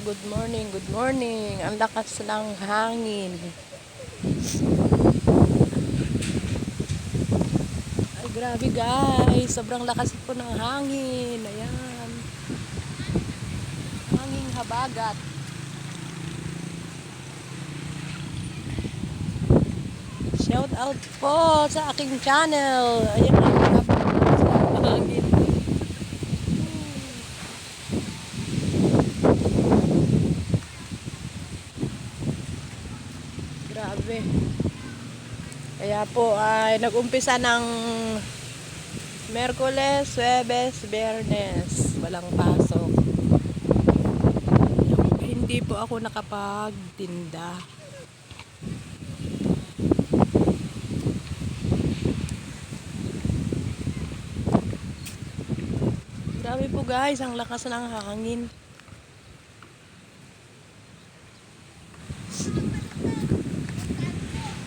good morning, good morning. Ang lakas ng hangin. Ay, grabe guys. Sobrang lakas po ng hangin. Ayan. Hangin habagat. Shout out po sa aking channel. Ayan, grabe sa hangin. Grabe. Kaya po ay nag-umpisa ng Miyerkules, Huwebes, Biyernes. Walang pasok. Hindi po ako nakapagtinda. Grabe po guys, ang lakas ng hangin.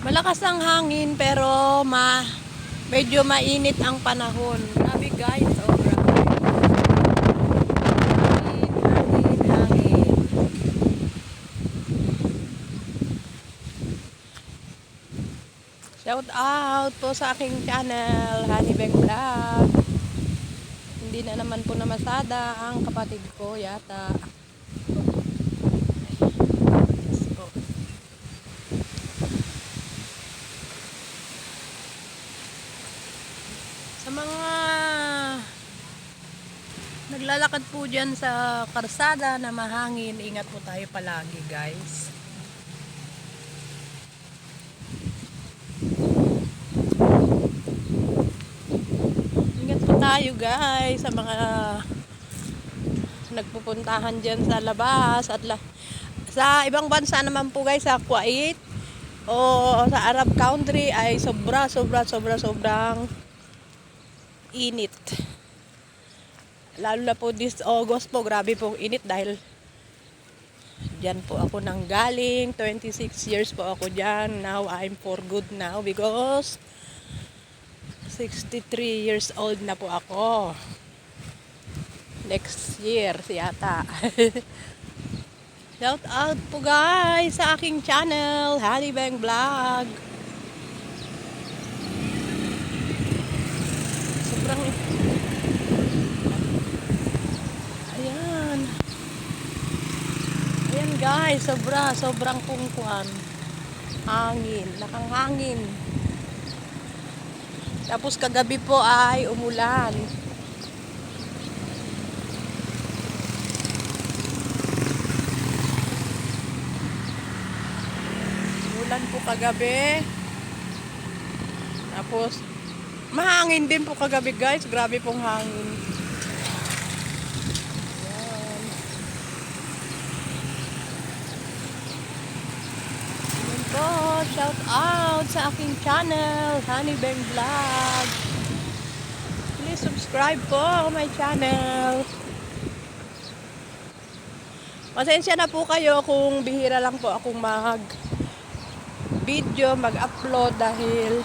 Malakas ang hangin pero medyo mainit ang panahon. Grabe guys, sobra. Hangin. Shout out po sa aking channel, Honeybeng Vlog. Hindi na naman po namasada ang kapatid ko yata. Yes po. Sa mga naglalakad po dyan sa karsada na mahangin, ingat po tayo palagi guys. Ingat po tayo guys sa mga nagpupuntahan dyan sa labas at sa ibang bansa naman po guys, sa Kuwait o sa Arab country ay sobrang init. Lalo na po this August po, grabe pong init dahil dyan po ako nanggaling. 26 years po ako dyan. Now I'm for good now because 63 years old na po ako. Next year siyata. Shout out po guys sa aking channel, Honeybeng Vlog. Sobrang Ayan guys, sobrang kungkuan. Hangin, nakanghangin. Tapos kagabi po ay umulan. Umulan po kagabi. Tapos mahangin din po kagabi guys, grabe pong hangin. Shout out sa aking channel, Honeybeng Vlog. Please subscribe po my channel. Pasensya na po kayo kung bihira lang po akong mag-video, mag-upload dahil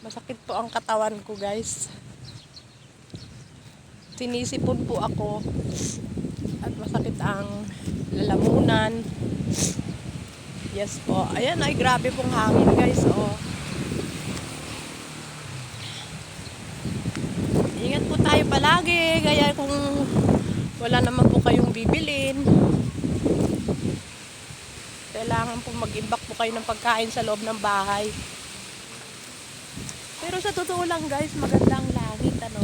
masakit po ang katawan ko guys. Sinisipon po ako at masakit ang lalamunan. Yes po. Ayan ay grabe pong hangin guys. Oh. Ingat po tayo palagi. Kaya kung wala naman po kayong bibilin, kailangan po mag-imbak po kayo ng pagkain sa loob ng bahay. Pero sa totoo lang guys, magandang langit ano.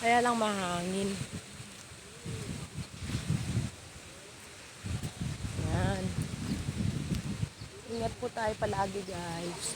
Kaya lang mahangin. Yan. Ingat po tayo palagi guys.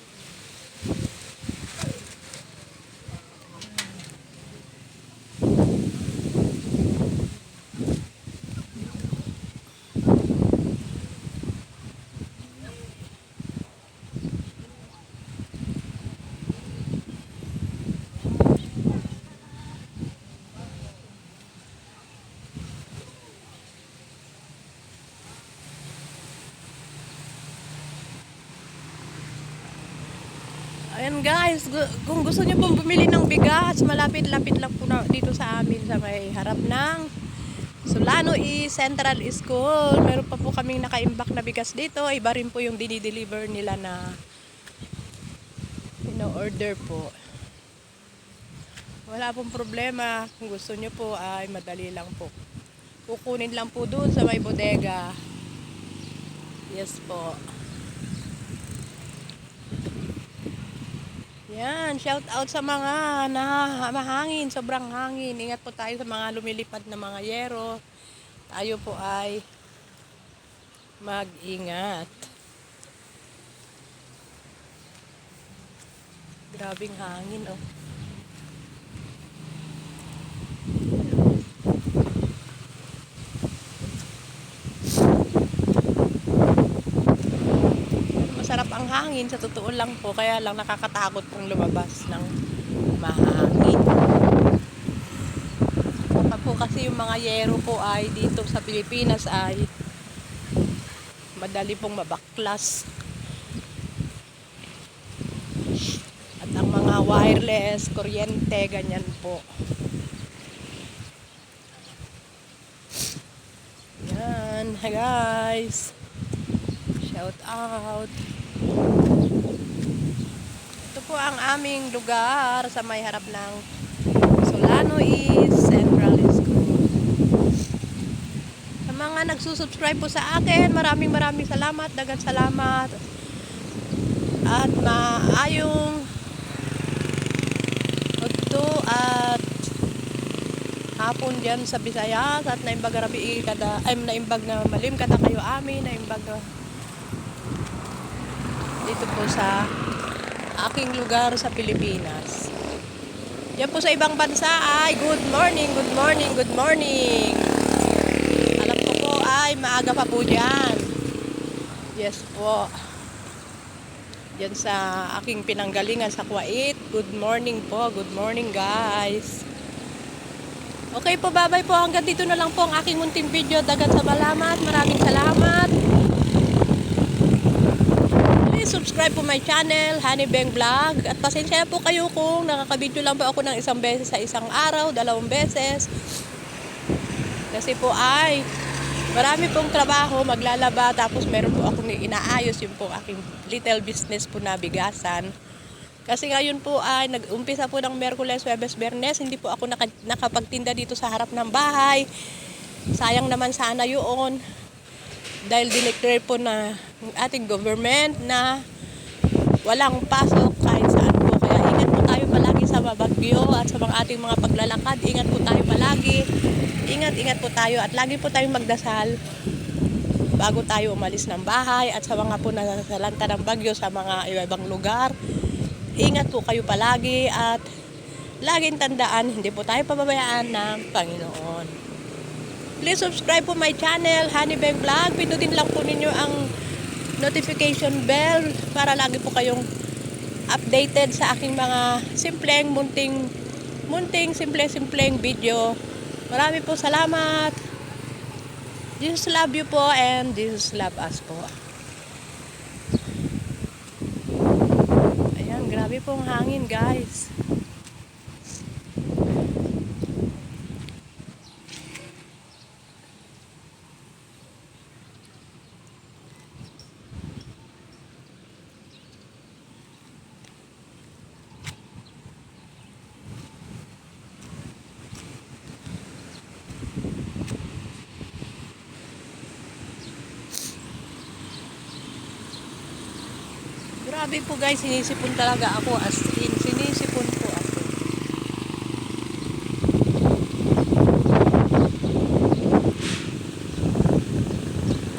guys, kung gusto niyo pong bumili ng bigas, malapit-lapit lang po na dito sa amin sa may harap ng Solano East Central School. Meron pa po kaming nakaimbak na bigas dito. Iba rin po yung dinideliver nila na order po. Wala pong problema. Kung gusto niyo po ay madali lang po. Kukunin lang po doon sa may bodega. Yes po. Yan, shout out sa mga mahangin, sobrang hangin. Ingat po tayo sa mga lumilipad na mga yero. Tayo po ay mag-ingat. Grabing hangin, oh. Masarap ang hangin, sa totoo lang po, kaya lang nakakatakot pong lumabas ng mahangin. Kapag po kasi yung mga yero po ay dito sa Pilipinas ay madali pong mabaklas. At ang mga wireless, kuryente, ganyan po. Yan, guys. Shout out. Ito po ang aming lugar sa may harap ng Solano East Central School. Sa mga nagsusubscribe po sa akin, maraming salamat, dagang salamat. At maayong udto at hapon diyan sa Visayas at naimbag rabi kada ay naimbag na malim kada kayo amin, naimbag na dito po sa aking lugar sa Pilipinas. Diyan po sa ibang bansa ay good morning, good morning, good morning. Alam ko po ay maaga pa po dyan. Yes po. Diyan sa aking pinanggalingan sa Kuwait. Good morning po, good morning guys. Okay po, bye-bye po. Hanggang dito na lang po ang aking munting video. Dagat sa malamat. Maraming salamat. Subscribe po my channel, Honey Beng Vlog. At pasensya po kayo kung nakakabidyo lang po ako ng isang beses sa isang araw, 2 beses. Kasi po ay marami pong trabaho, maglalaba, tapos meron po akong inaayos yung po aking little business po na bigasan. Kasi ngayon po ay nag-umpisa po ng Miyerkules, Huwebes, Biyernes, hindi po ako nakapagtinda dito sa harap ng bahay. Sayang naman sana yun. Dahil dineclare po na ating government na walang pasok kahit saan po. Kaya ingat po tayo palagi sa bagyo at sa mga ating mga paglalakad. Ingat po tayo palagi. Ingat po tayo at lagi po tayong magdasal bago tayo umalis ng bahay at sa mga po nasalanta ng bagyo sa mga ibang lugar. Ingat po kayo palagi at laging tandaan, hindi po tayo pababayaan ng Panginoon. Please subscribe po my channel, Honey Beng Vlog. Pindutin lang po ninyo ang notification bell para lagi po kayong updated sa aking mga simpleng, simpleng video. Marami po salamat. Jesus love you po and Jesus love us po. Ayan, grabe pong hangin guys. Grabe po guys, sinisipon talaga ako, as in, sinisipon po ako.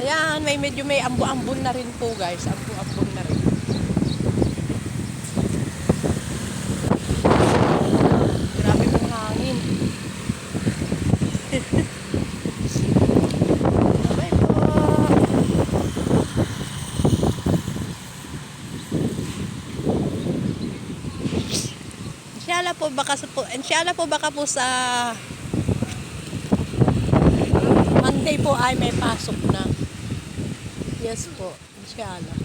Ayan, may ambo-ambon na rin po guys, ambo-ambon na rin. Grabe pong hangin. Inshallah po baka po sa Monday po ay may pasok na. Yes po, inshallah.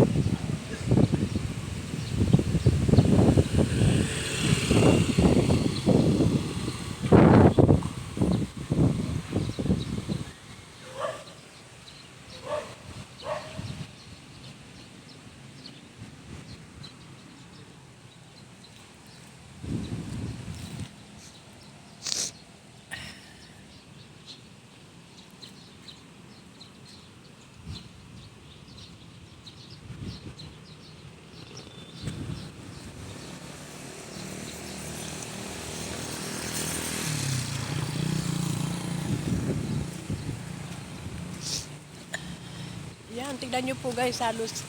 tignan nyo po guys, halos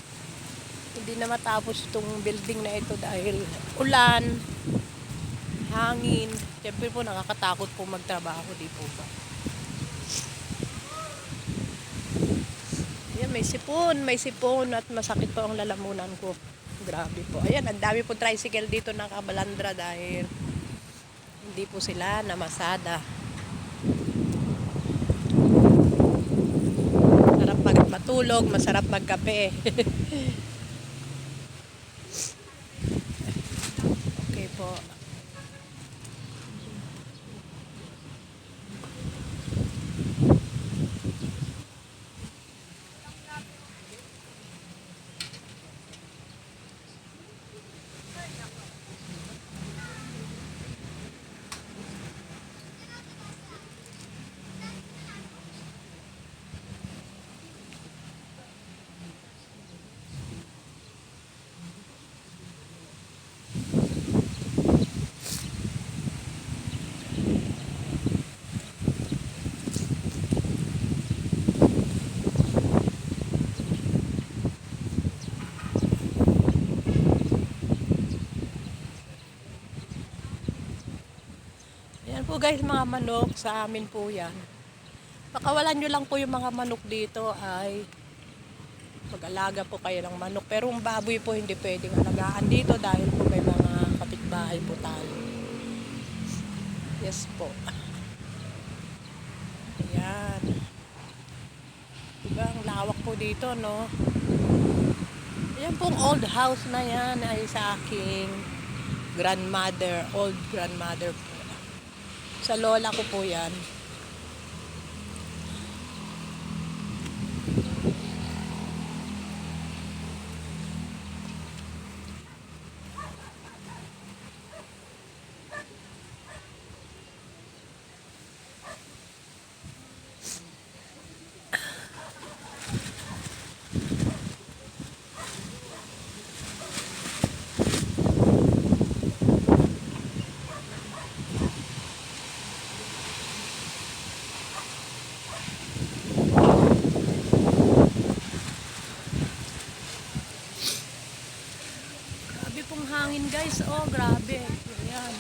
hindi na matapos itong building na ito dahil ulan, hangin. Siyempre po nakakatakot po magtrabaho, di po ba? Ayan, may sipon at masakit po ang lalamunan ko. Grabe po. Ayan, ang dami po tricycle dito nakabalandra dahil hindi po sila namasada. Sarap matulog, masarap magkape. Okay po. Yan po guys, mga manok sa amin po yan. Pakawalan nyo lang po yung mga manok dito ay mag-alaga po kayo ng manok. Pero yung baboy po hindi pwedeng alagaan dito dahil po may mga kapitbahay po tayo. Yes po. Ayan. Diba ang lawak po dito, no? Ayan pong old house na yan ay sa aking grandmother, old grandmother po. Sa lola ko po yan. Grabe pong hangin guys. Oh, grabe. Ayan.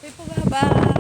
Okay po, bye-bye.